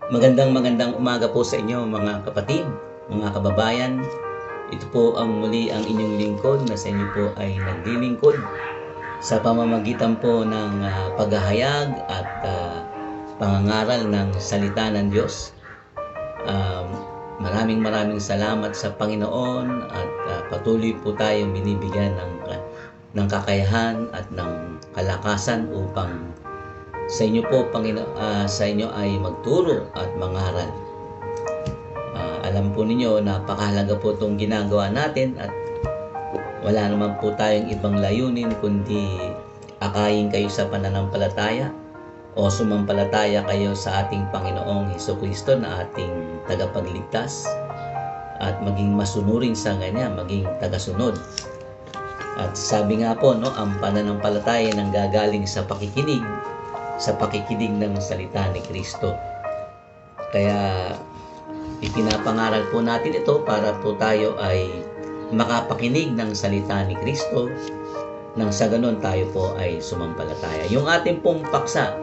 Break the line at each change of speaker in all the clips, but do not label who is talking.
Magandang umaga po sa inyo mga kapatid, mga kababayan. Ito po ang muli ang inyong lingkod na sa inyo po ay naglilingkod sa pamamagitan po ng paghahayag at pangangaral ng salita ng Diyos. Maraming salamat sa Panginoon at patuloy po tayong binibigyan ng kakayahan at ng kalakasan upang sa inyo po, sa inyo ay magturo at mangaral. Alam po ninyo, napakahalaga po itong ginagawa natin at wala naman po tayong ibang layunin kundi akayin kayo sa pananampalataya o sumampalataya kayo sa ating Panginoong Hesukristo na ating tagapagligtas at maging masunurin sa Kanya, maging tagasunod. At sabi nga po, ang pananampalataya nang gagaling sa pakikinig ng salita ni Kristo. Kaya ipinapangaral po natin ito para po tayo ay makapakinig ng salita ni Kristo nang sa ganon tayo po ay sumampalataya. Yung ating pong paksa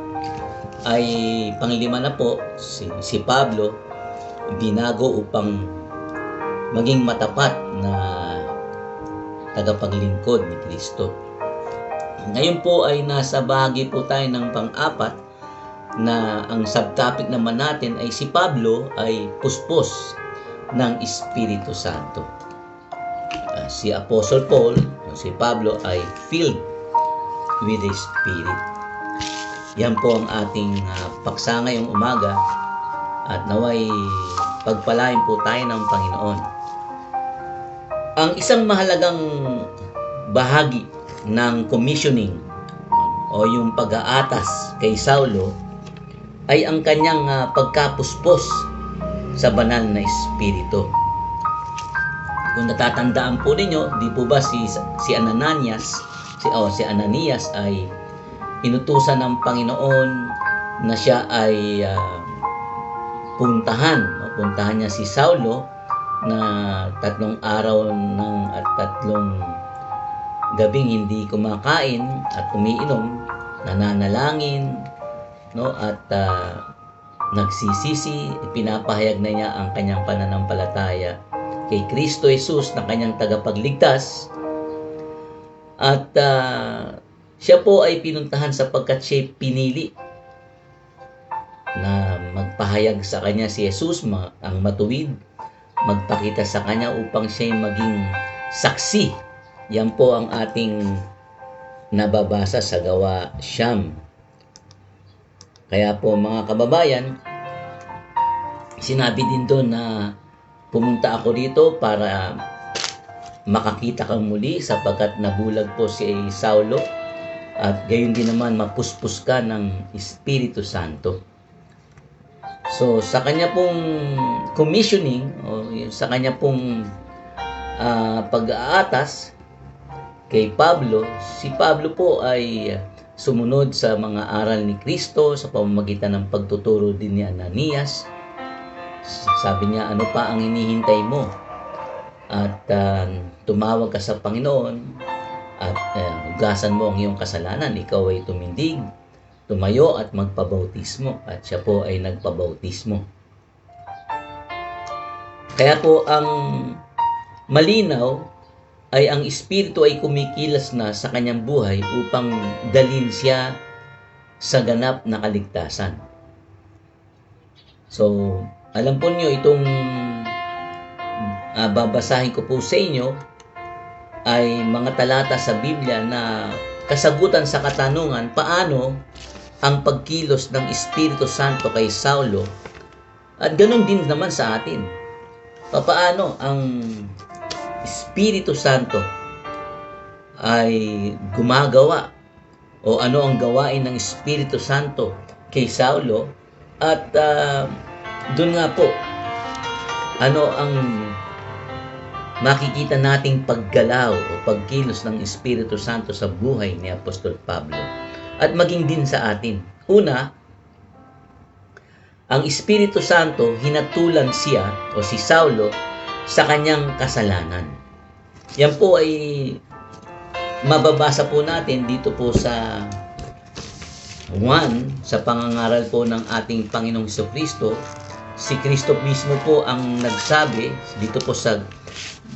ay panglima na po, si Pablo binago upang maging matapat na tagapaglingkod ni Kristo. Ngayon po ay nasa bahagi po tayo ng pang-apat na ang subtopic naman natin ay si Pablo ay puspos ng Espiritu Santo. Si Apostle Paul, si Pablo ay filled with the Spirit. Yan po ang ating paksa ngayong umaga at naway pagpalain po tayo ng Panginoon. Ang isang mahalagang bahagi ng commissioning o yung pag-aatas kay Saulo ay ang kanyang pagkapuspos sa banal na espiritu. Kung natatandaan po ninyo, di po ba si Ananias ay inutusan ng Panginoon na siya ay puntahan niya si Saulo na 3 araw at 3 gabing hindi kumakain at umiinom, nananalangin, at nagsisisi, pinapahayag na niya ang kanyang pananampalataya kay Kristo Jesus na kanyang tagapagligtas. At siya po ay pinuntahan sapagkat siya pinili na magpahayag sa kanya si Jesus, ang matuwid, magpakita sa kanya upang siya maging saksi. Yan po ang ating nababasa sa Gawa 9. Kaya po mga kababayan, sinabi din doon na pumunta ako dito para makakita kang muli sapagkat nabulag po si Saulo at gayon din naman mapuspos ka ng Espiritu Santo. So sa kanya pong commissioning o sa kanya pong pag-aatas kay Pablo, si Pablo po ay sumunod sa mga aral ni Kristo sa pamamagitan ng pagtuturo din ni Ananias. Sabi niya, ano pa ang hinihintay mo? At tumawag ka sa Panginoon at hugasan mo ang iyong kasalanan. Ikaw ay tumindig, tumayo at magpabautismo. At siya po ay nagpabautismo. Kaya po ang malinaw ay ang Espiritu ay kumikilos na sa kanyang buhay upang dalhin siya sa ganap na kaligtasan. So, alam po niyo itong babasahin ko po sa inyo ay mga talata sa Biblia na kasagutan sa katanungan paano ang pagkilos ng Espiritu Santo kay Saulo at ganun din naman sa atin. Paano ang Espiritu Santo ay gumagawa o ano ang gawain ng Espiritu Santo kay Saulo at doon nga po ano ang makikita nating paggalaw o pagkilos ng Espiritu Santo sa buhay ni Apostol Pablo at maging din sa atin. Una, ang Espiritu Santo hinatulan siya o si Saulo sa kanyang kasalanan. Yan po ay mababasa po natin dito po sa 1, sa pangangaral po ng ating Panginoong Jesucristo, si Kristo mismo po ang nagsabi dito po sa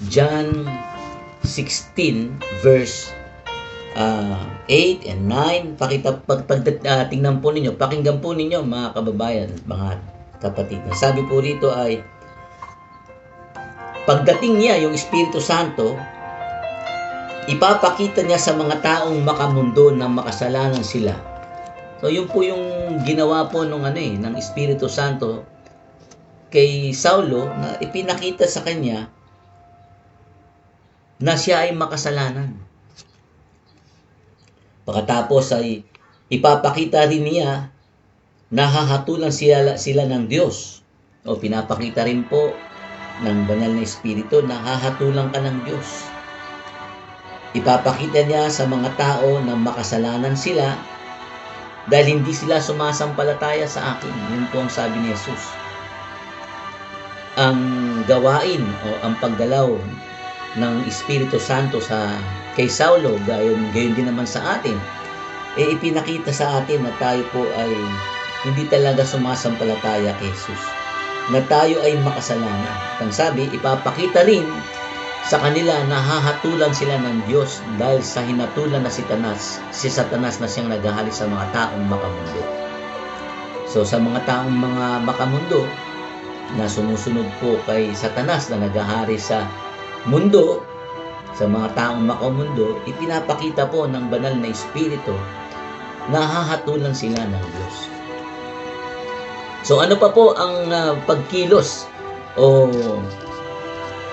John 16 verse 8 and 9. Tingnan po ninyo, pakinggan po ninyo mga kababayan, mga kapatid. Sabi po rito ay, pagdating niya, yung Espiritu Santo, ipapakita niya sa mga taong makamundo na makasalanan sila. So yun po yung ginawa po ng Espiritu Santo kay Saulo, na ipinakita sa kanya na siya ay makasalanan. Pagkatapos ay ipapakita rin niya na hahatulan sila ng Diyos. O pinapakita rin po ng banal na Espiritu na hahatulan ka ng Diyos. Ipapakita niya sa mga tao na makasalanan sila dahil hindi sila sumasampalataya sa akin. Yun po ang sabi ni Jesus. Ang gawain o ang paggalaw ng Espiritu Santo kay Saulo, gayon din naman sa atin, ipinakita sa atin na tayo po ay hindi talaga sumasampalataya kay Jesus, na tayo ay makasalanan. Ang sabi, ipapakita rin sa kanila na hahatulan sila ng Diyos dahil sa hinatulan na si Satanas na siyang naghahalik sa mga taong makamundo. So sa mga taong mga makamundo na sumusunod po kay Satanas na naghahari sa mundo, sa mga taong makamundo, ipinapakita po ng banal na Espiritu na hahatulan sila ng Diyos. So ano pa po ang pagkilos o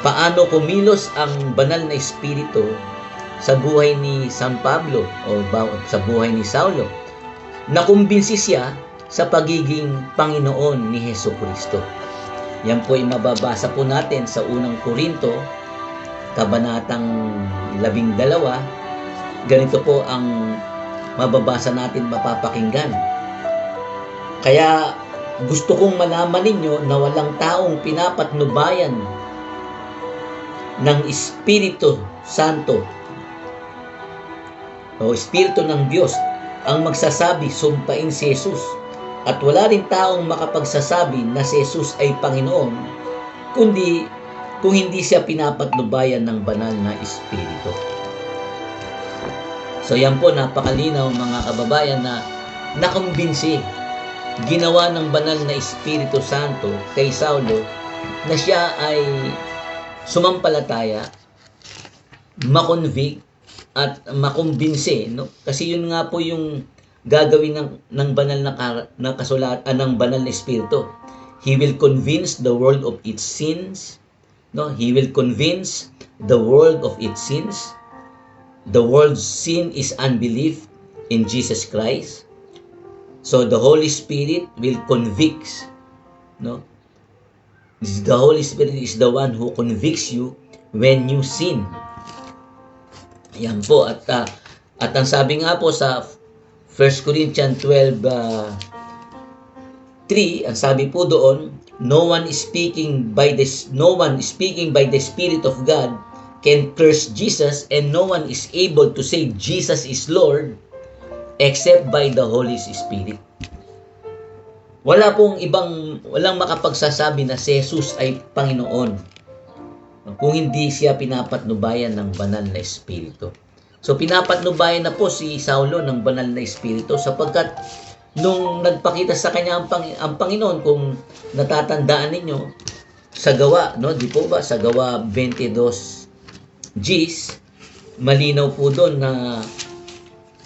paano kumilos ang banal na Espiritu sa buhay ni San Pablo o sa buhay ni Saulo? Nakumbinsi siya sa pagiging Panginoon ni Jesucristo. Yan po ay mababasa po natin sa unang Korinto, kabanatang 12. Ganito po ang mababasa natin, mapapakinggan. Kaya gusto kong malaman ninyo na walang taong pinapatnubayan ng Espiritu Santo o Espiritu ng Diyos ang magsasabi, sumpain si Jesus. At wala rin taong makapagsasabi na si Jesus ay Panginoon kung hindi siya pinapatnubayan ng banal na Espiritu. So yan po, napakalinaw mga kababayan na nakumbinsi, ginawa ng banal na Espiritu Santo kay Saulo na siya ay sumampalataya, makonvict at makumbinsi, no? Kasi yun nga po yung gagawin ng banal na kasulatan ng banal na Espiritu. He will convince the world of its sins, no? He will convince the world of its sins. The world's sin is unbelief in Jesus Christ. So the Holy Spirit will convict, no? The Holy Spirit is the one who convicts you when you sin. Yan po, at ang sabi nga po sa 1 Corinthians 12:3, ang sabi po doon, no one speaking by the Spirit of God can curse Jesus, and no one is able to say Jesus is Lord except by the Holy Spirit. Walang makapagsasabi na si Jesus ay Panginoon kung hindi siya pinapatnubayan ng banal na Espiritu. So pinapatnubayan na po si Saulo ng banal na Espiritu sapagkat nung nagpakita sa kanya ang Panginoon, kung natatandaan ninyo sa Gawa, no, di po ba sa Gawa 22:10, malinaw po doon na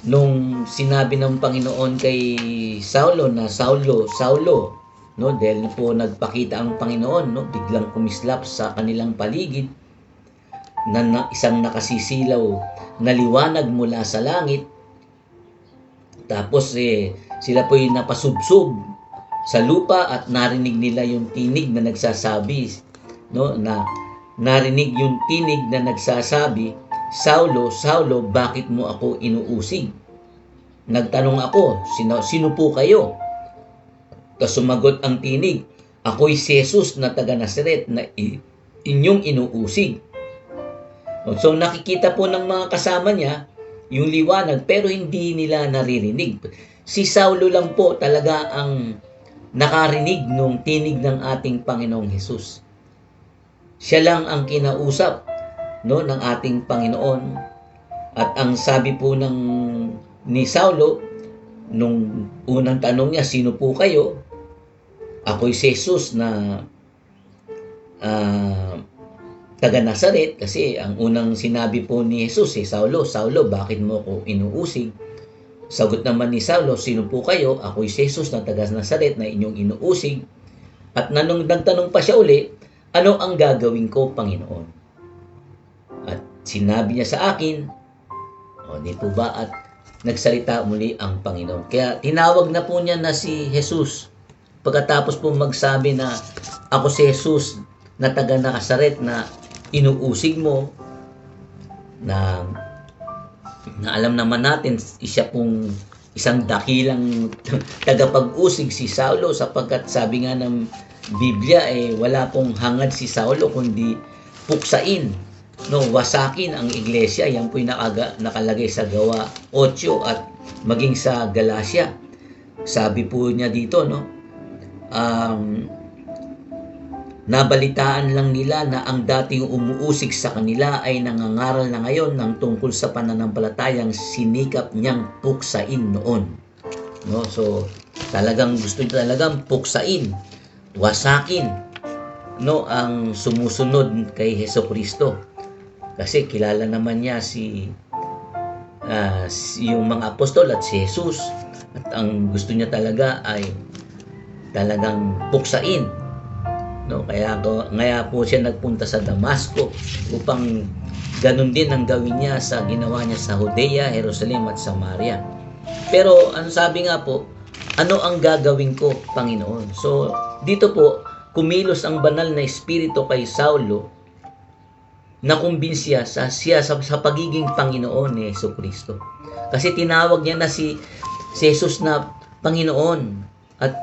nung sinabi ng Panginoon kay Saulo na Saulo, Saulo, no, dahil po nagpakita ang Panginoon, no, biglang kumislap sa kanilang paligid na isang nakasisilaw na liwanag mula sa langit. Tapos sila po ay napasubsob sa lupa at narinig nila yung tinig na nagsasabi, no, na narinig yung tinig na nagsasabi, Saulo, Saulo, bakit mo ako inuusig? Nagtanong ako, sino po kayo? Sumagot ang tinig, ako'y si Jesus na taga Nazaret na inyong inuusig. So nakikita po ng mga kasama niya yung liwanag pero hindi nila naririnig. Si Saulo lang po talaga ang nakarinig nung tinig ng ating Panginoong Hesus. Siya lang ang kinausap, no, ng ating Panginoon. At ang sabi po ni Saulo, nung unang tanong niya, sino po kayo? Ako'y si Jesus na taga Nazaret, kasi ang unang sinabi po ni Jesus, Saulo, Saulo, bakit mo ko inuusig? Sagot naman ni Saulo, sino po kayo? Ako'y si Jesus na taga Nazaret na inyong inuusig. At nagtanong pa siya uli, ano ang gagawin ko, Panginoon? At sinabi niya sa akin, di po ba? At nagsalita muli ang Panginoon. Kaya tinawag na po niya na si Jesus. Pagkatapos po magsabi na ako si Jesus na taga Nazaret na inuusig mo, na alam naman natin siya pong isang dakilang tagapag-usig si Saulo, sapagkat sabi nga ng Biblia wala pong hangad si Saulo kundi puksain, wasakin ang iglesia. Yan po'y nakalagay sa Gawa 8 at maging sa Galacia. Sabi po niya dito, nabalitaan lang nila na ang dating umuusig sa kanila ay nangangaral na ngayon ng tungkol sa pananampalatayang sinikap niyang puksain noon. So talagang gusto niya talagang puksain, wasakin, ang sumusunod kay Hesukristo. Kasi kilala naman niya yung mga apostol at si Jesus. At ang gusto niya talaga ay talagang puksain. Kaya po siya nagpunta sa Damasco upang ganun din ang gawin niya sa ginawa niya sa Judea, Jerusalem at Samaria. Pero ano sabi nga po, ano ang gagawin ko, Panginoon? So dito po, kumilos ang banal na espiritu kay Saulo, nakumbinsya sa pagiging Panginoon ni Jesucristo. Kasi tinawag niya na si Jesus na Panginoon. At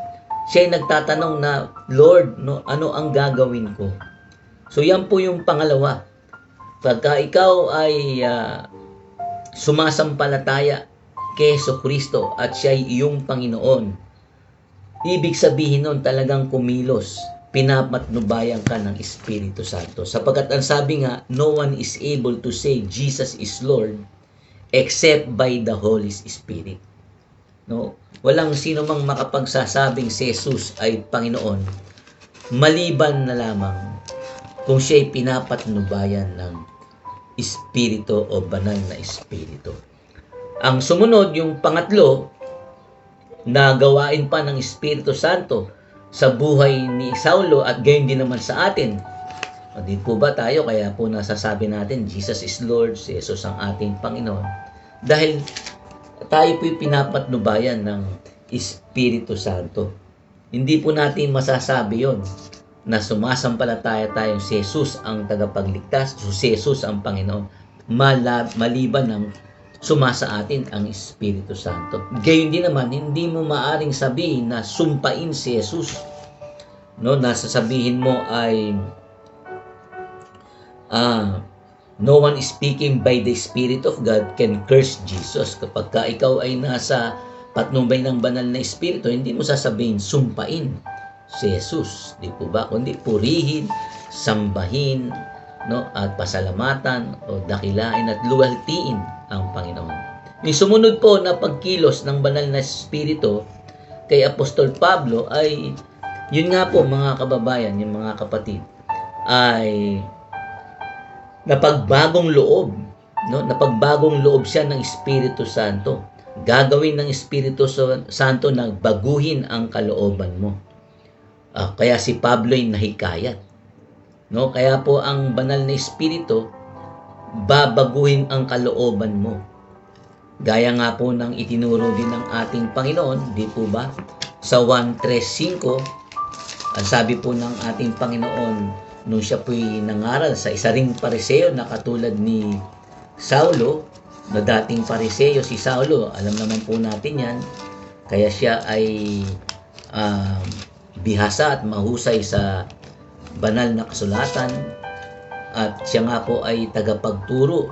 siya ay nagtatanong na, Lord, ano ang gagawin ko? So yan po yung pangalawa. Pagka ikaw ay sumasampalataya kay Jesucristo at siya ay iyong Panginoon, ibig sabihin nun talagang kumilos, pinapatnubayan ka ng Espiritu Santo. Sapagkat ang sabi nga, no one is able to say Jesus is Lord except by the Holy Spirit. Walang sino mang makapagsasabing si Jesus ay Panginoon maliban na lamang kung siya ay pinapatnubayan ng Espiritu o banal na Espiritu. Ang sumunod, yung pangatlo, na gawain pa ng Espiritu Santo sa buhay ni Saulo at gayon din naman sa atin. Di po ba tayo, kaya po nasasabi natin, Jesus is Lord, si Jesus ang ating Panginoon. Dahil tayo po'y pinapatnubayan ng Espiritu Santo. Hindi po natin masasabi yon na sumasampalataya tayong si Jesus ang tagapagligtas, si Jesus ang Panginoon, maliban ng sumasa atin ang Espiritu Santo. Gayon din naman, hindi mo maaring sabihin na sumpain si Jesus. Nasasabihin mo ay no one is speaking by the Spirit of God can curse Jesus. Kapag ikaw ay nasa patnubay ng banal na Espiritu, hindi mo sasabihin sumpain si Jesus, di po ba? Kundi purihin, sambahin, at pasalamatan o dakilain at luwaltiin ang Panginoon. Yung sumunod po na pagkilos ng banal na Espiritu kay Apostol Pablo ay, yun nga po mga kababayan, yung mga kapatid, ay napagbagong loob. Napagbagong loob siya ng Espiritu Santo. Gagawin ng Espiritu Santo na baguhin ang kalooban mo. Kaya si Pablo ay nahikayat. Kaya po ang banal na Espiritu, babaguhin ang kalooban mo. Gaya nga po ng itinuro din ng ating Panginoon, di po ba? Sa 1:3-5, ang sabi po ng ating Panginoon, nung siya po'y nangaral sa isa ring pariseo na katulad ni Saulo, na dating pariseo si Saulo, alam naman po natin yan, kaya siya ay bihasa at mahusay sa banal na kasulatan, at siya nga po ay tagapagturo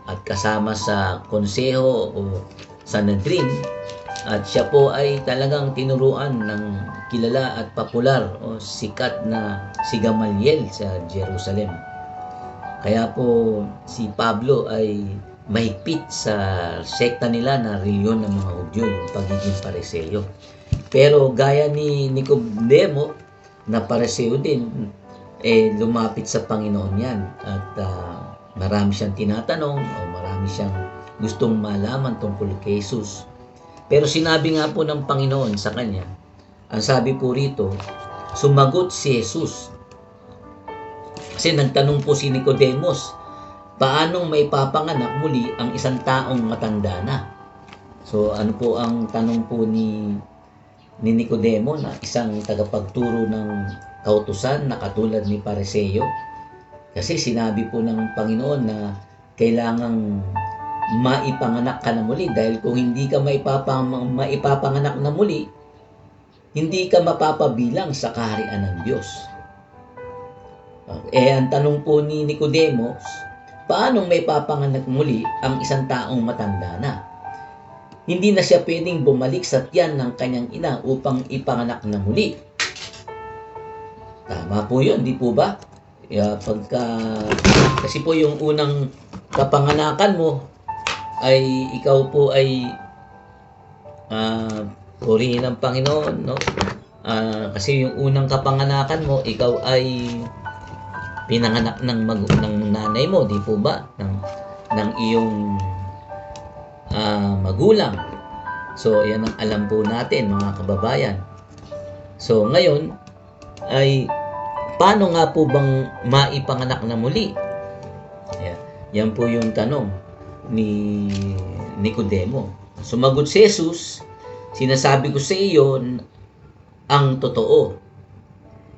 at kasama sa konseho o Sanhedrin At siya po ay talagang tinuruan ng kilala at popular o sikat na si Gamaliel sa Jerusalem. Kaya po si Pablo ay mahigpit sa sekta nila na reliyon ng mga Hudyo, yung pagiging Pariseo. Pero gaya ni Nicodemo na Pariseo din, lumapit sa Panginoon yan. At marami siyang tinatanong o marami siyang gustong malaman tungkol kay Jesus. Pero sinabi nga po ng Panginoon sa kanya, ang sabi po rito, sumagot si Jesus. Kasi nagtanong po si Nicodemus, paanong may papanganak muli ang isang taong matanda na? So ano po ang tanong po ni Nicodemo na isang tagapagturo ng kautusan na katulad ni Pariseo? Kasi sinabi po ng Panginoon na kailangang maipanganak ka na muli, dahil kung hindi ka maipapanganak na muli, hindi ka mapapabilang sa kaharian ng Diyos. Ang tanong po ni Nicodemos, paano may papanganak muli ang isang taong matanda na? Hindi na siya pwedeng bumalik sa tiyan ng kanyang ina upang ipanganak na muli. Tama po yun, di po ba? Kasi po yung unang kapanganakan mo ay ikaw po ay purihin ng Panginoon, no? Kasi yung unang kapanganakan mo, ikaw ay pinanganak ng nanay mo, di po ba? Ng iyong magulang. So, yan ang alam po natin, mga kababayan. So, ngayon ay paano nga po bang maipanganak na muli? Yan po yung tanong ni Nicodemo. Sumagot si Jesus, sinasabi ko sa iyo ang totoo.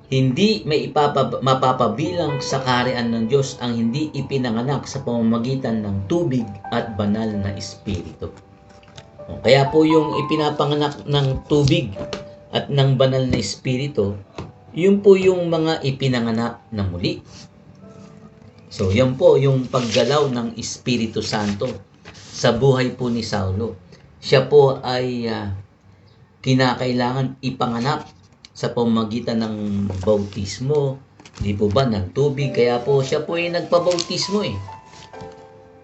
Hindi may mapapabilang sa kaharian ng Diyos ang hindi ipinanganak sa pamamagitan ng tubig at banal na espiritu. Kaya po yung ipinapanganak ng tubig at ng banal na espiritu, yun po yung mga ipinanganak na muli. So, yan po yung paggalaw ng Espiritu Santo sa buhay po ni Saulo. Siya po ay kinakailangan ipanganak sa pamamagitan ng bautismo, di po ba, ng tubig. Kaya po siya po ay nagpabautismo eh.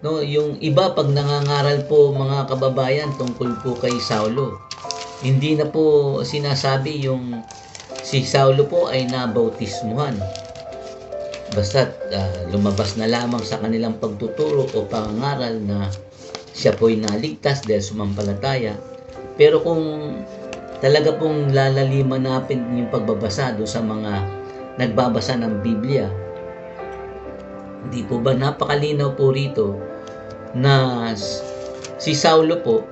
No, yung iba pag nangangaral po mga kababayan tungkol po kay Saulo, hindi na po sinasabi yung si Saulo po ay nabautismuhan. Basta lumabas na lamang sa kanilang pagtuturo o pangangaral na siya po'y naligtas dahil sumampalataya. Pero kung talaga pong lalaliman natin yung pagbabasa doon sa mga nagbabasa ng Biblia, hindi po ba napakalinaw po rito na si Saulo po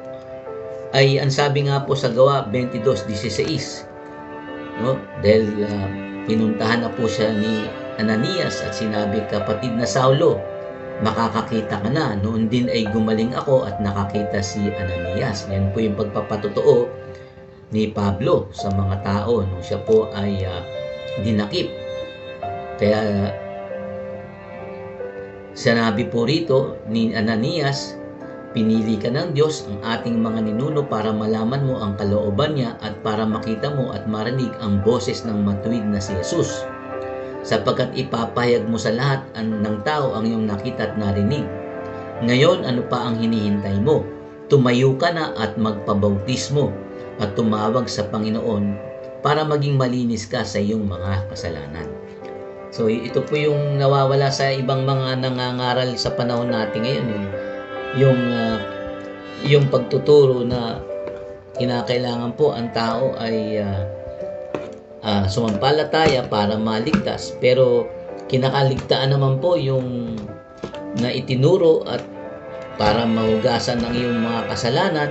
ay ang sabi nga po sa Gawa 22:16, no? Dahil pinuntahan na po siya ni Ananias at sinabi, kapatid na Saulo, makakakita ka na. Noon din ay gumaling ako at nakakita si Ananias. Yan po yung pagpapatotoo ni Pablo sa mga tao nung siya po ay dinakip. Kaya sinabi po rito ni Ananias, pinili ka ng Diyos ang ating mga ninuno para malaman mo ang kalooban niya at para makita mo at marinig ang boses ng matuwid na si Jesus, sapagkat ipapahayag mo sa lahat ng tao ang iyong nakita at narinig. Ngayon, ano pa ang hinihintay mo? Tumayo ka na at magpabautismo at tumawag sa Panginoon para maging malinis ka sa iyong mga kasalanan. So, ito po yung nawawala sa ibang mga nangangaral sa panahon natin ngayon. Yung pagtuturo na kinakailangan po ang tao ay sumampalataya para maligtas, pero kinakaligtaan naman po yung na itinuro at para mahugasan ng iyong mga kasalanan,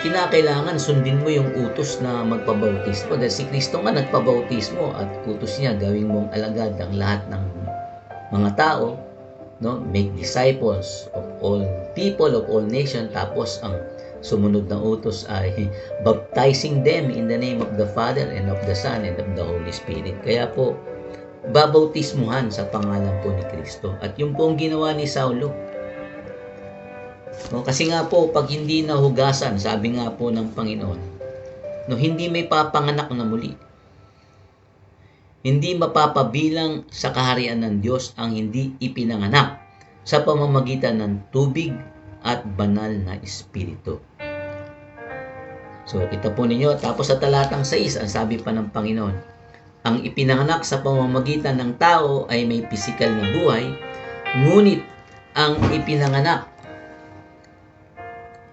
kinakailangan sundin mo yung utos na magpabautismo, dahil si Kristo nga nagpabautismo at utos niya gawing mong alagad ang lahat ng mga tao, no? Make disciples of all people, of all nations. Tapos ang sumunod na utos ay baptizing them in the name of the Father and of the Son and of the Holy Spirit. Kaya po, babautismuhan sa pangalan po ni Kristo. At yung po ang ginawa ni Saulo. No, kasi nga po, pag hindi nahugasan, sabi nga po ng Panginoon, no, hindi may papanganak na muli. Hindi mapapabilang sa kaharian ng Diyos ang hindi ipinanganak sa pamamagitan ng tubig at banal na Espiritu. So, kita po ninyo, tapos sa talatang 6, ang sabi pa ng Panginoon, ang ipinanganak sa pamamagitan ng tao ay may pisikal na buhay, ngunit ang ipinanganak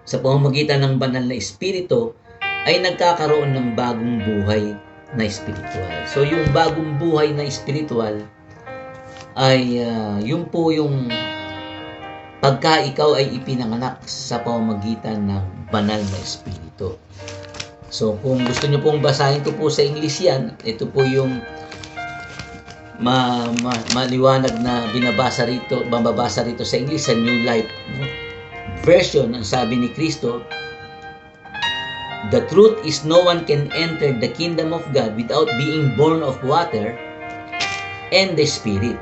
sa pamamagitan ng banal na Espiritu ay nagkakaroon ng bagong buhay na espiritual. So, yung bagong buhay na espiritual ay yun po yung pagka ikaw ay ipinanganak sa pamamagitan ng banal na Espiritu. So, kung gusto nyo pong basahin ito po sa English yan, ito po yung maliwanag na mababasa rito sa English, sa New Life Version. Ang sabi ni Kristo, the truth is no one can enter the kingdom of God without being born of water and the Spirit.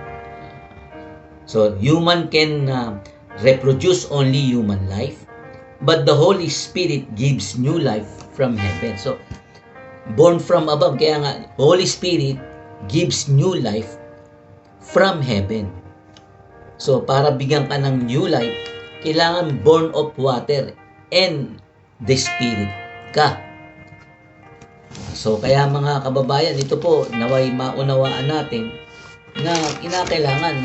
So, human can reproduce only human life, but the Holy Spirit gives new life from heaven. So, born from above. Kaya nga, Holy Spirit gives new life from heaven. So, para bigyan ka ng new life, kailangan born of water and the Spirit ka. So, kaya mga kababayan, ito po, naway maunawaan natin na kinakailangan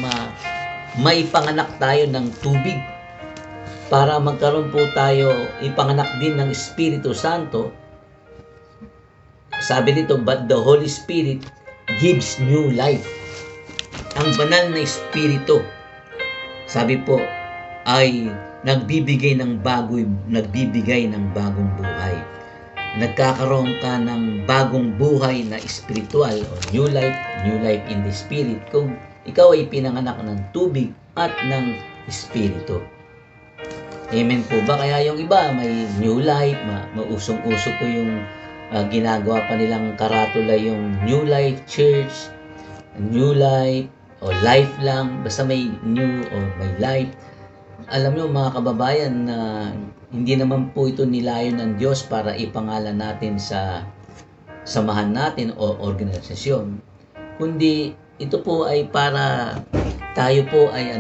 maipanganak tayo ng tubig para magkaroon po tayo, ipanganak din ng Espiritu Santo. Sabi dito, but the Holy Spirit gives new life. Ang banal na Espiritu, sabi po, ay nagbibigay ng bagong buhay. Nagkakaroon ka ng bagong buhay na espiritual o new life in the Spirit kung ikaw ay pinanganak ng tubig at ng Espiritu. Amen po ba? Kaya yung iba may new life, mausong-uso po yung ginagawa pa nilang karatula, yung New Life Church, New Life o Life lang, basta may new o may life. Alam niyo mga kababayan na hindi naman po ito nilayon ng Diyos para ipangalan natin sa samahan natin o organisasyon, kundi ito po ay para tayo po ay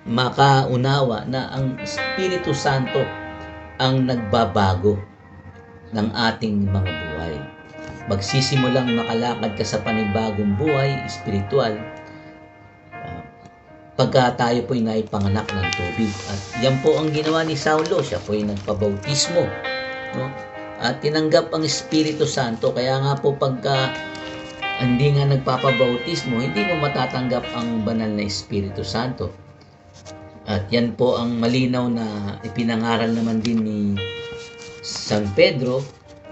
makaunawa na ang Espiritu Santo ang nagbabago ng ating mga buhay. Magsisimulang makalakad ka sa panibagong buhay, espiritual, pagka tayo po ay naipanganak ng tubig. At yan po ang ginawa ni Saulo. Siya po ay nagpabautismo. No? At tinanggap ang Espiritu Santo. Kaya nga po pagka hindi nga nagpapabautismo, hindi mo matatanggap ang banal na Espiritu Santo. At yan po ang malinaw na ipinangaral naman din ni San Pedro.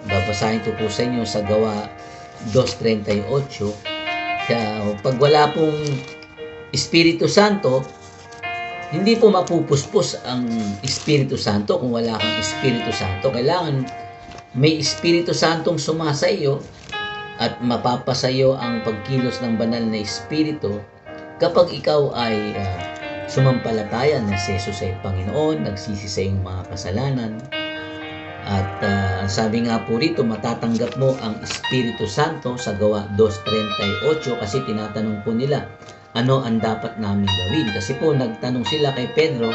Babasahin ko po sa inyo sa Gawa 2:38. Kaya pag wala pong Espiritu Santo, hindi po mapupuspos ang Espiritu Santo kung wala kang Espiritu Santo. Kailangan may Espiritu Santong sumasa iyo at mapapasayo ang pagkilos ng banal na Espiritu kapag ikaw ay sumampalataya na si Jesus ay Panginoon, nagsisi sa iyong mga kasalanan. At ang sabi nga po rito, matatanggap mo ang Espiritu Santo sa Gawa 2:38 kasi tinatanong po nila, ano ang dapat namin gawin? Kasi po nagtanong sila kay Pedro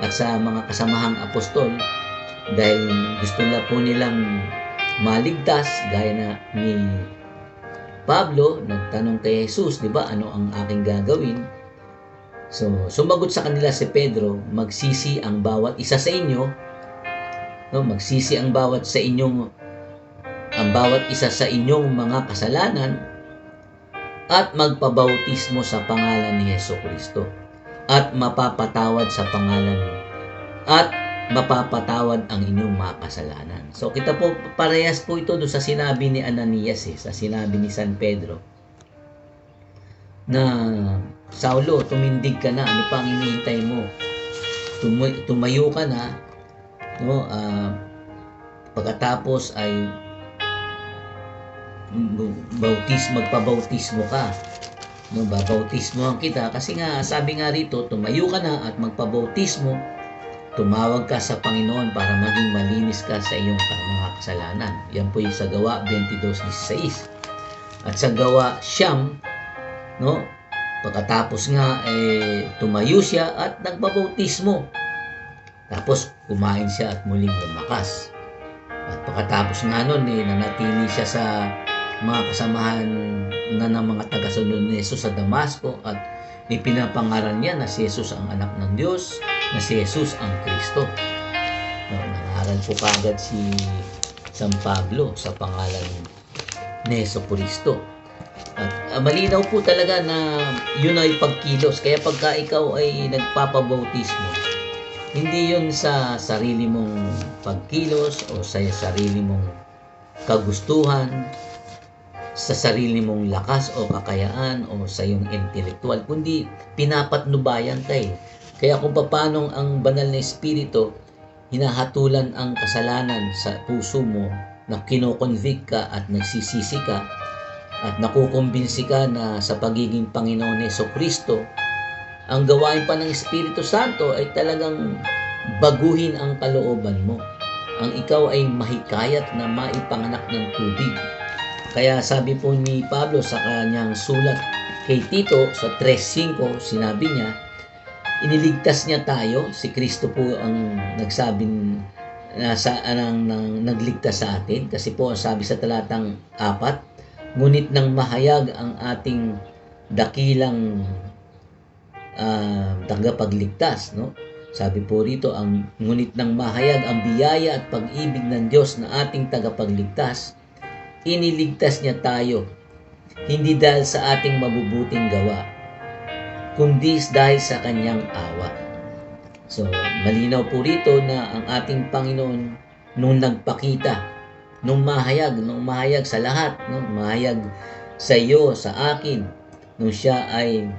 at sa mga kasamahang apostol dahil gusto nila po nilang maligtas gaya na ni Pablo, nagtanong kay Jesus, di ba, ano ang aking gagawin? So, sumagot sa kanila si Pedro, magsisi ang bawat isa sa inyo, no, magsisi ang bawat isa sa inyong mga kasalanan at magpabautismo sa pangalan ni Jesucristo at mapapatawad ang inyong mga kasalanan. So, kita po, parehas po ito doon sa sinabi ni Ananias, sa sinabi ni San Pedro, na Saulo, tumindig ka na, ano pa ang hinihintay mo? Tumayo ka na, no? Pagkatapos ay magpabautismo ka. No, babautismohan kita kasi nga sabi nga rito, tumayo ka na at magpabautismo tumawag ka sa Panginoon para maging malinis ka sa iyong mga kasalanan. Yan po yung sa Gawa 22:16. At sa Gawa 9, no, pagkatapos nga tumayo siya at nagbabautismo. Tapos kumain siya at muling lumakas. At pagkatapos nga nun, nanatili siya sa mga kasamahan na ng mga tagasunod ni Jesus sa Damasco at ipinapangaral niya na si Jesus ang anak ng Diyos, na si Jesus ang Kristo. No, nangaral po kagad si San Pablo sa pangalan ni Jesucristo. At malinaw po talaga na yun ay pagkilos. Kaya pagka ikaw ay nagpapabautismo, hindi yun sa sarili mong pagkilos o sa sarili mong kagustuhan, sa sarili mong lakas o kakayaan o sa iyong intelektual, kundi pinapatnubayan ka eh. Kaya kung paano ang banal na espiritu hinahatulan ang kasalanan sa puso mo, na kinoconvict ka at nagsisisi ka at nakukumbinsi ka na sa pagiging Panginoon ni Jesucristo, ang gawain pa ng Espiritu Santo ay talagang baguhin ang kalooban mo. Ang ikaw ay mahikayat na maipanganak ng tubig. Kaya sabi po ni Pablo sa kanyang sulat kay Tito sa 3:5, sinabi niya, iniligtas niya tayo, si Kristo po ang nagsabing nagligtas sa atin. Kasi po sabi sa talatang 4, ngunit nang mahayag ang ating dakilang tagapagligtas, no? Sabi po rito, ang ngunit nang mahayag ang biyaya at pag-ibig ng Diyos na ating tagapagligtas, iniligtas niya tayo, hindi dahil sa ating mabubuting gawa, kundi dahil sa kanyang awa. So, malinaw po rito na ang ating Panginoon nung nagpakita, nung mahayag sa lahat, no? Mahayag sa iyo, sa akin, nung siya ay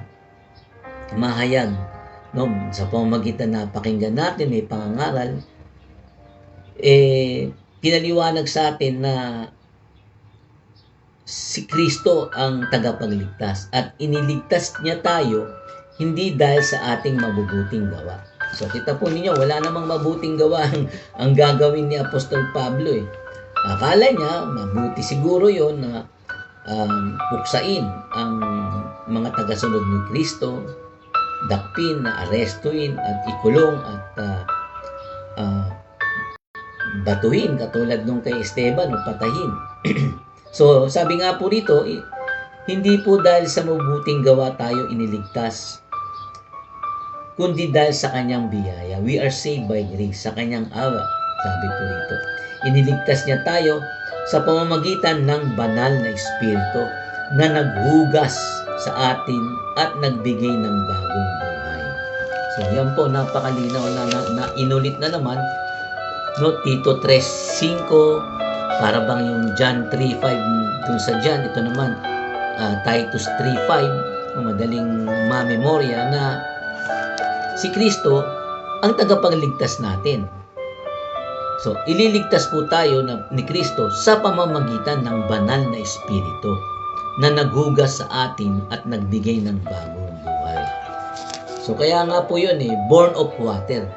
mahayag, no? Sa pamamagitan na pakinggan natin, may pangangaral, pinaliwanag sa atin na si Kristo ang tagapagligtas at iniligtas niya tayo hindi dahil sa ating mabubuting gawa. So kita po ninyo, wala namang mabuting gawa ang gagawin ni Apostol Pablo eh. Akala niya mabuti siguro yon na puksain ang mga tagasunod ni Kristo, dakpin, na arestuin at ikulong at batuhin katulad nung kay Esteban o patayin. So sabi nga po rito, hindi po dahil sa mabuting gawa tayo iniligtas, kundi dahil sa kanyang biyaya. We are saved by grace, sa kanyang awa. Sabi po rito, iniligtas niya tayo sa pamamagitan ng banal na espiritu na naghugas sa atin at nagbigay ng bagong buhay. So yan po, napakalinaw na inulit na naman, no? Tito 3:5, para bang yung John 3:5 dun sa John, ito naman Titus 3:5, madaling mamemorya na si Kristo ang tagapagligtas natin. So, ililigtas po tayo ni Kristo sa pamamagitan ng banal na espiritu na naghugas sa atin at nagbigay ng bagong buhay. So, kaya nga po yun born of water.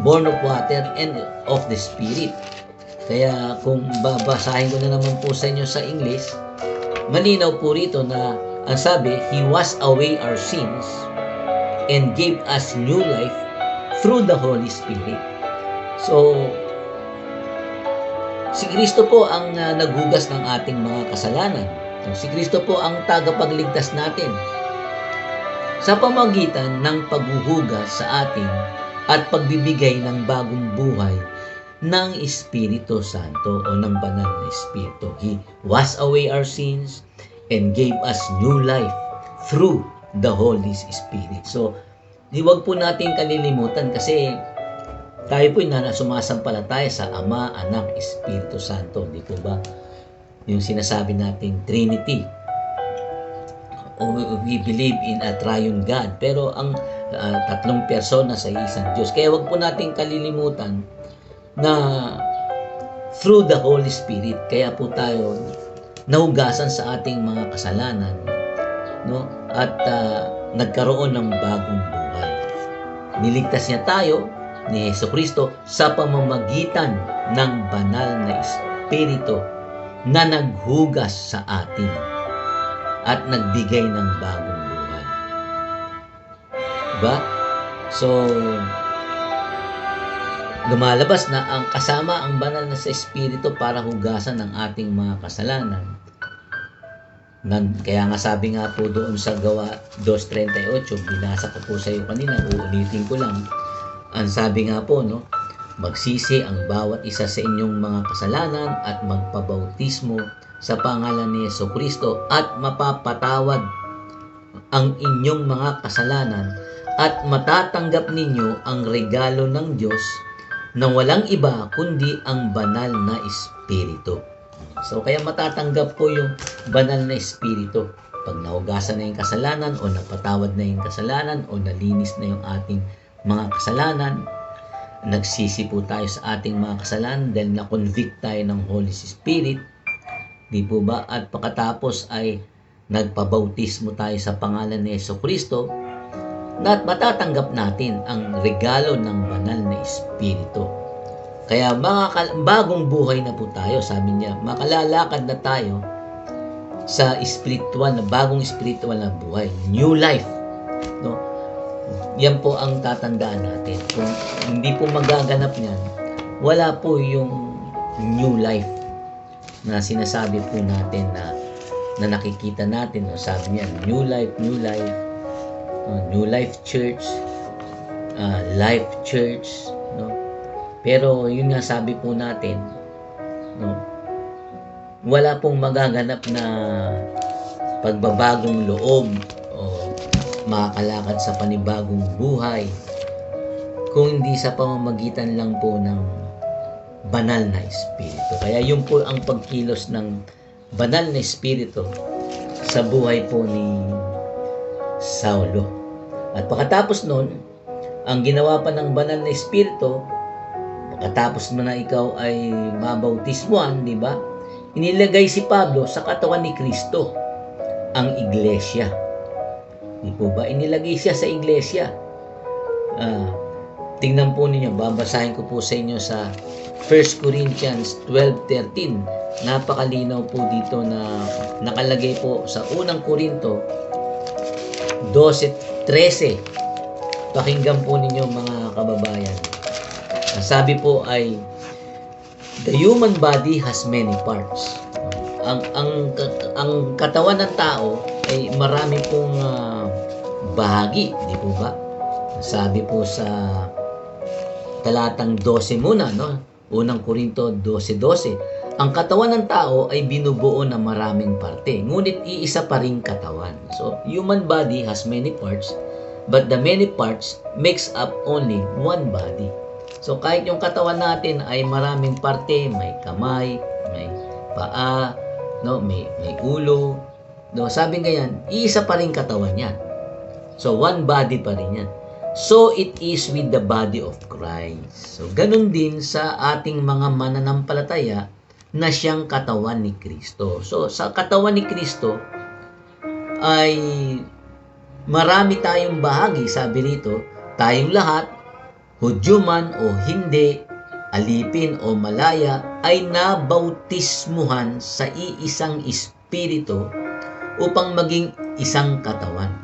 Born of water and of the Spirit. Kaya kung babasahin ko na naman po sa inyo sa English, malinaw po rito na ang sabi, He washed away our sins and gave us new life through the Holy Spirit. So, si Kristo po ang naghugas ng ating mga kasalanan. So, si Kristo po ang tagapagligtas natin sa pamamagitan ng paghuhugas sa atin at pagbibigay ng bagong buhay ng Espiritu Santo o ng banal na Espiritu. He washed away our sins and gave us new life through the Holy Spirit. So, huwag po natin kalilimutan kasi tayo po sumasampalataya sa Ama, Anak, Espiritu Santo. Di po ba? Yung sinasabi natin Trinity. We believe in a triune God. Pero ang tatlong persona sa isang Diyos. Kaya huwag po natin kalilimutan na through the Holy Spirit, kaya po tayo nahugasan sa ating mga kasalanan, no? At nagkaroon ng bagong buhay. Niligtas niya tayo ni Jesucristo sa pamamagitan ng banal na Espiritu na naghugas sa atin at nagbigay ng bagong buhay. Diba? So, lumalabas na ang kasama ang banal na sa Espiritu para hugasan ng ating mga kasalanan. Kaya nga sabi nga po doon sa Gawa 2:38, binasa ko po sa iyo kanina, uulitin ko lang. Ang sabi nga po, no, magsisi ang bawat isa sa inyong mga kasalanan at magpabautismo sa pangalan ni Jesucristo at mapapatawad ang inyong mga kasalanan at matatanggap ninyo ang regalo ng Diyos na walang iba kundi ang banal na Espiritu. So, kaya matatanggap po yung banal na Espiritu pag nahugasan na yung kasalanan o napatawad na yung kasalanan o nalinis na yung ating mga kasalanan. Nagsisi po tayo sa ating mga kasalanan dahil na-convict tayo ng Holy Spirit. Di po ba? At pagkatapos ay nagpabautismo tayo sa pangalan ni Jesucristo at matatanggap natin ang regalo ng banal na Espiritu. Kaya bagong buhay na po tayo. Sabi niya, makalalakad na tayo sa bagong spiritual na buhay. New life. No? Yan po ang tatandaan natin. Kung hindi po magaganap niyan, wala po yung new life na sinasabi po natin na nakikita natin. No? Sabi niya, new life, New Life Church, Life Church, no? Pero yun nga sabi po natin, no? Wala pong magaganap na pagbabagong loob o makakalakad sa panibagong buhay kung hindi sa pamamagitan lang po ng banal na Espiritu. Kaya yun po ang pagkilos ng banal na Espiritu sa buhay po ni Saulo. At pagkatapos nun, ang ginawa pa ng banal na Espiritu, pagkatapos mo na ikaw ay mabautismuhan, di ba? Inilagay si Pablo sa katawan ni Kristo, ang iglesia. Di po ba? Inilagay siya sa iglesia. Tingnan po ninyo, babasahin ko po sa inyo sa 1 Corinthians 12:13. Napakalinaw po dito na nakalagay po sa unang Korinto 12:13. Pakinggan po ninyo mga kababayan. Sabi po ay, the human body has many parts. Ang katawan ng tao ay marami pong bahagi, di po ba? Sabi po sa talatang 12 muna, no? Unang Korinto 12:12. Ang katawan ng tao ay binubuo ng maraming parte, ngunit iisa pa ring katawan. So, human body has many parts, but the many parts makes up only one body. So, kahit yung katawan natin ay maraming parte, may kamay, may paa, no, may ulo, no, sabi ganyan, iisa pa ring katawan yan. So, one body pa rin yan. So, it is with the body of Christ. So, ganun din sa ating mga mananampalataya na siyang katawan ni Kristo. So, sa katawan ni Kristo ay marami tayong bahagi. Sabi rito, tayong lahat, Hudyo man o hindi, alipin o malaya, ay nabautismuhan sa iisang Espiritu upang maging isang katawan.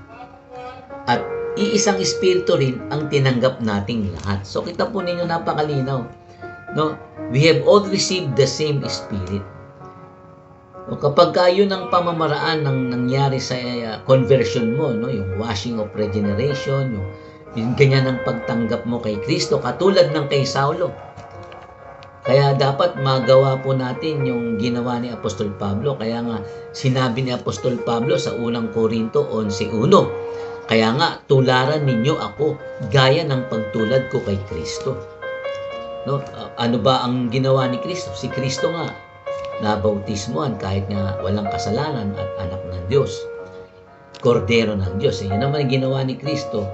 At iisang Espiritu rin ang tinanggap nating lahat. So, kita po ninyo, napakalinaw. No? We have all received the same Spirit. No? Kapag yun ang pamamaraan ng nangyari sa conversion mo, no? Yung washing of regeneration, yung ganyan ang pagtanggap mo kay Kristo, katulad ng kay Saulo. Kaya dapat magawa po natin yung ginawa ni Apostol Pablo. Kaya nga, sinabi ni Apostol Pablo sa unang Korinto 11:1, kaya nga, tularan ninyo ako gaya ng pagtulad ko kay Kristo. No? Ano ba ang ginawa ni Kristo? Si Kristo nga, nabautismuhan kahit nga walang kasalanan at anak ng Diyos. Kordero ng Diyos. Yan naman ang ginawa ni Kristo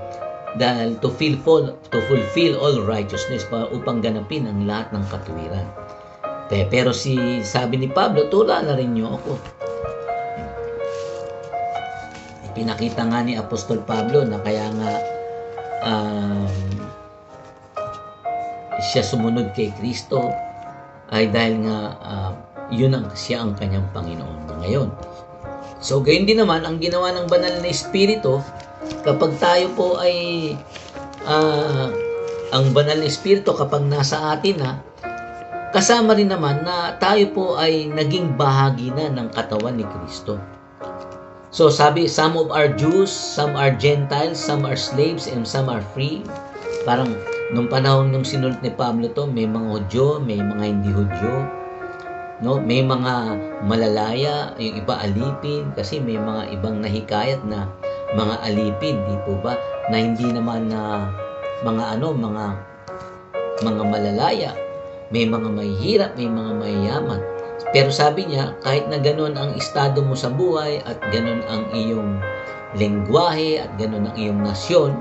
dahil to fulfill all righteousness upang ganapin ang lahat ng katuwiran. Pero sabi ni Pablo, tularan rin niyo ako. Pinakita nga ni Apostol Pablo na kaya nga um, siya sumunod kay Kristo ay dahil nga siya ang kanyang Panginoon ngayon. So gayon din naman ang ginawa ng banal na Espiritu kapag tayo po ay ang banal na Espiritu kapag nasa atin na, kasama rin naman na tayo po ay naging bahagi na ng katawan ni Kristo. So sabi, some of are Jews, some are Gentiles, some are slaves, and some are free. Parang nung panahon nung sinulat ni Pablo to, may mga Hudyo, may mga hindi Hudyo. No? May mga malalaya, yung iba alipin, kasi may mga ibang nahikayat na mga alipin, di po ba? Na hindi naman na mga malalaya. May mga mahihirap, may mga mayayaman. Pero sabi niya, kahit na ganun ang estado mo sa buhay at ganun ang iyong lengguwahe at ganun ang iyong nasyon,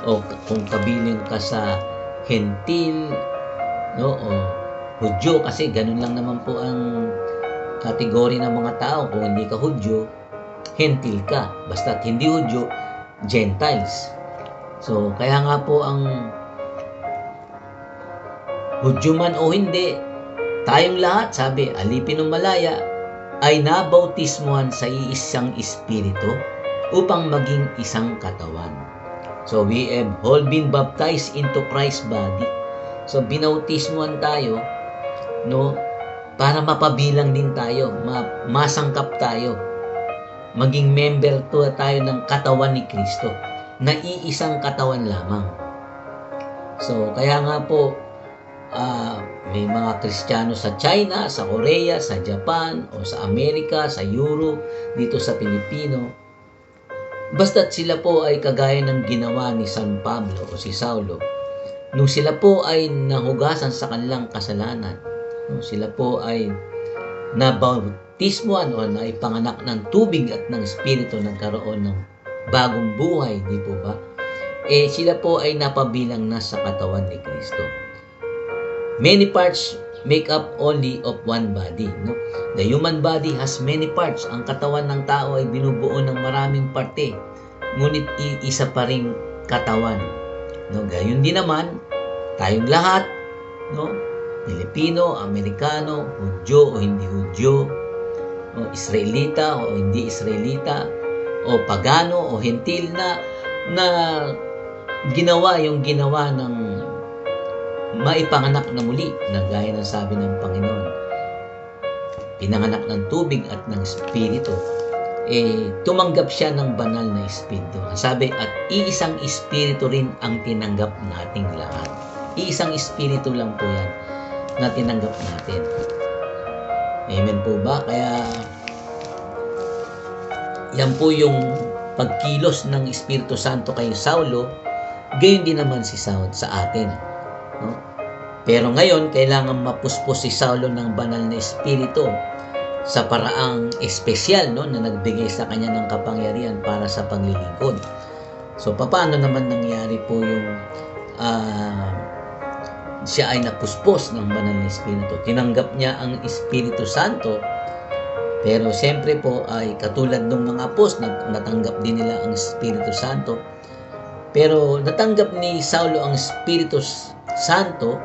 o kung kabilin ka sa hentil, no, o Hudyo, kasi ganun lang naman po ang kategory ng mga tao. Kung hindi ka Hudyo, hentil ka. Basta't hindi Hudyo, Gentiles. So, kaya nga po ang Hudyo man o hindi, tayong lahat, sabi, alipin o malaya, ay nabautismuhan sa iisang Espiritu upang maging isang katawan. So, we have all been baptized into Christ's body. So, binautismuhan tayo, no, para mapabilang din tayo, masangkap tayo, maging member tayo ng katawan ni Kristo, na iisang katawan lamang. So, kaya nga po, may mga Kristiyano sa China, sa Korea, sa Japan, o sa Amerika, sa Europe, dito sa Pilipino. Basta't sila po ay kagaya ng ginawa ni San Pablo o si Saulo. Nung sila po ay nahugasan sa kanilang kasalanan, nung sila po ay nabautismuhan o naipanganak ng tubig at ng Espiritu, nagkaroon ng bagong buhay, di po ba? Sila po ay napabilang na sa katawan ni Kristo. Many parts make up only of one body. No? The human body has many parts. Ang katawan ng tao ay binubuo ng maraming parte. Ngunit isa pa ring katawan. No? Gayon din naman, tayong lahat, no? Pilipino, Amerikano, Hudyo o hindi Hudyo, o Israelita o hindi Israelita, o pagano o hentil na ginawa ng maipanganak na muli, na gaya ng sabi ng Panginoon, pinanganak ng tubig at ng Espiritu, tumanggap siya ng banal na Espiritu. Sabi, at iisang Espiritu rin ang tinanggap nating lahat. Iisang Espiritu lang po yan na tinanggap natin. Amen po ba? Kaya yan po yung pagkilos ng Espiritu Santo kay Saulo, gayon din naman si Saul sa atin. No? Pero ngayon, kailangan mapuspos si Saulo ng banal na Espiritu sa paraang espesyal, no, na nagbigay sa kanya ng kapangyarihan para sa paglilingkod. So, paano naman nangyari po yung siya ay napuspos ng banal na Espiritu? Tinanggap niya ang Espiritu Santo, pero siyempre po ay katulad ng mga apostol, natanggap din nila ang Espiritu Santo. Pero natanggap ni Saulo ang Espiritu Santo,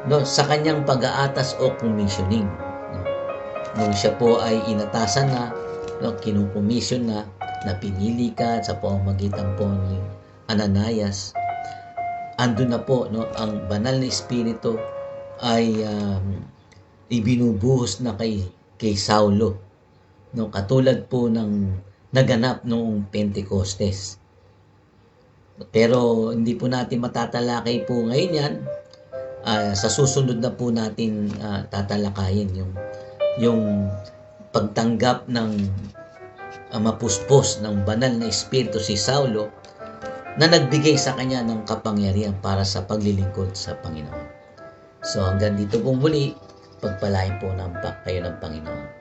no, sa kanyang pag-aatas o commissioning. No? Nung siya po ay inatasan na, no, kinukomisyon na pinili ka sa pamamagitan po ni Ananias, andun na po, no, ang banal na Espiritu ay ibinubuhos na kay Saulo, no, katulad po ng naganap noong Pentecostes. Pero hindi po natin matatalakay po ngayon yan. Sa susunod na po natin tatalakayin yung pagtanggap ng mapuspos ng banal na Espiritu si Saulo, na nagbigay sa kanya ng kapangyarihan para sa paglilingkod sa Panginoon. So hanggang dito pong muli, pagpalain po kayo ng Panginoon.